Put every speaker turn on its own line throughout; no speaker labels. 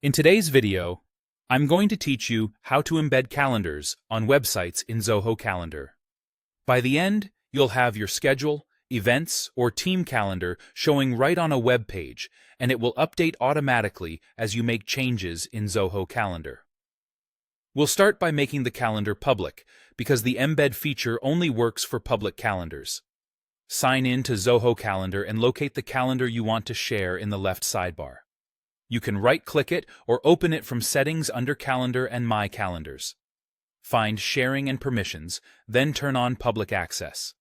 In today's video, I'm going to teach you how to embed calendars on websites in Zoho Calendar. By the end, you'll have your schedule, events, or team calendar showing right on a web page, and it will update automatically as you make changes in Zoho Calendar. We'll start by making the calendar public, because the Embed feature only works for public calendars. Sign in to Zoho Calendar and locate the calendar you want to share in the left sidebar. You can right-click it or open it from Settings under Calendar and My Calendars. Find Sharing and Permissions, then turn on Public Access.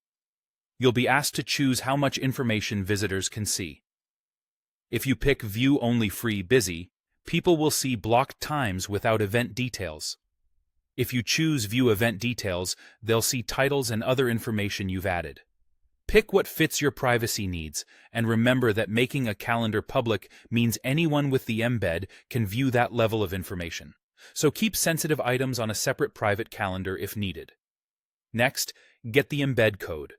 You'll be asked to choose how much information visitors can see. If you pick View Only Free Busy, people will see blocked times without event details. If you choose View Event Details, they'll see titles and other information you've added. Pick what fits your privacy needs, and remember that making a calendar public means anyone with the embed can view that level of information. So keep sensitive items on a separate private calendar if needed. Next, get the embed code.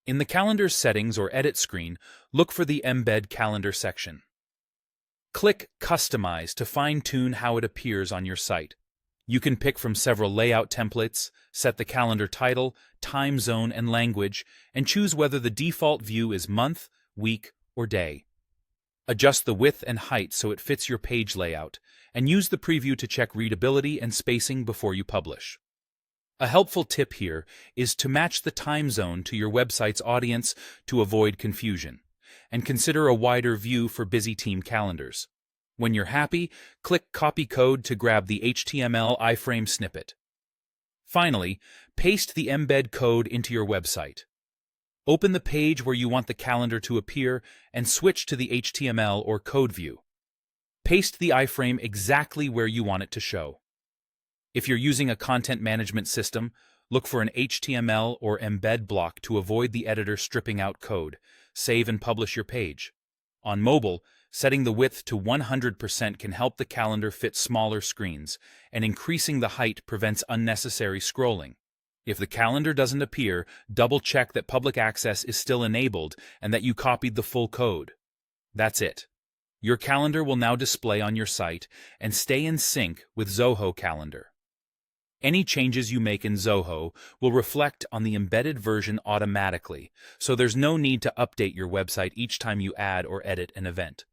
In the Calendar's Settings or Edit screen, look for the Embed Calendar section. Click Customize to fine-tune how it appears on your site. You can pick from several layout templates, set the calendar title, time zone, and language, and choose whether the default view is month, week, or day. Adjust the width and height so it fits your page layout, and use the preview to check readability and spacing before you publish. A helpful tip here is to match the time zone to your website's audience to avoid confusion, and consider a wider view for busy team calendars. When you're happy, click Copy Code to grab the HTML iframe snippet. Finally, paste the embed code into your website. Open the page where you want the calendar to appear and switch to the HTML or code view. Paste the iframe exactly where you want it to show. If you're using a content management system, look for an HTML or embed block to avoid the editor stripping out code. Save and publish your page. On mobile, setting the width to 100% can help the calendar fit smaller screens, and increasing the height prevents unnecessary scrolling. If the calendar doesn't appear, double-check that public access is still enabled and that you copied the full code. That's it. Your calendar will now display on your site and stay in sync with Zoho Calendar. Any changes you make in Zoho will reflect on the embedded version automatically, so there's no need to update your website each time you add or edit an event.